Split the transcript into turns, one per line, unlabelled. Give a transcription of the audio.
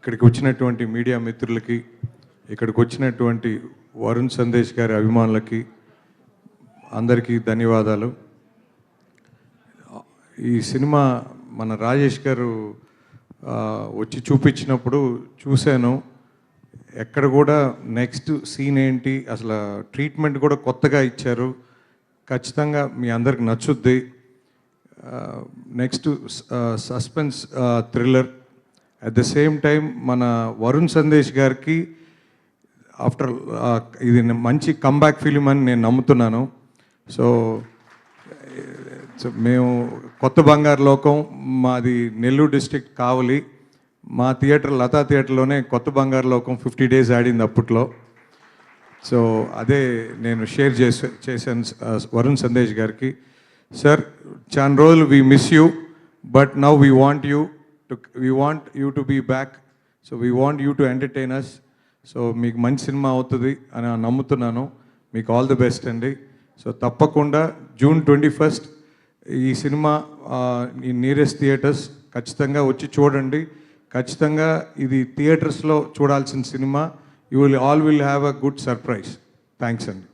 ఇక్కడికి వచ్చినటువంటి మీడియా మిత్రులకి, ఇక్కడికి వచ్చినటువంటి వరుణ్ సందేశ్ గారి అభిమానులకి అందరికీ ధన్యవాదాలు. ఈ సినిమా మన రాజేష్ గారు వచ్చి చూపించినప్పుడు చూశాను. ఎక్కడ కూడా నెక్స్ట్ సీన్ ఏంటి, అసలు ట్రీట్మెంట్ కూడా కొత్తగా ఇచ్చారు. ఖచ్చితంగా మీ అందరికి నచ్చుద్ది. Next suspense thriller. At the same time మన వరుణ్ సందేశ్ గారికి ఆఫ్టర్ ఇది మంచి కంబ్యాక్ ఫిలిం అని నేను నమ్ముతున్నాను. సో మేము కొత్త బంగారు లోకం, మాది నెల్లూరు డిస్ట్రిక్ట్ కావలి. మా థియేటర్ లతా థియేటర్లోనే కొత్త బంగారు లోకం 50 days ఆడింది అప్పట్లో. సో అదే నేను షేర్ చేశాను వరుణ్ సందేశ్ గారికి. సార్, చాలా రోజులు we miss you, but now we want you to be back. So we want you to entertain us. So మీకు మంచి సినిమా అవుతుంది అని నమ్ముతున్నాను. మీకు ఆల్ ది బెస్ట్ అండి. సో తప్పకుండా June 21st ఈ సినిమా ఈ నియరెస్ట్ థియేటర్స్ ఖచ్చితంగా వచ్చి చూడండి. ఖచ్చితంగా ఇది థియేటర్స్లో చూడాల్సిన cinema. You will have a good surprise. Thanks అండి.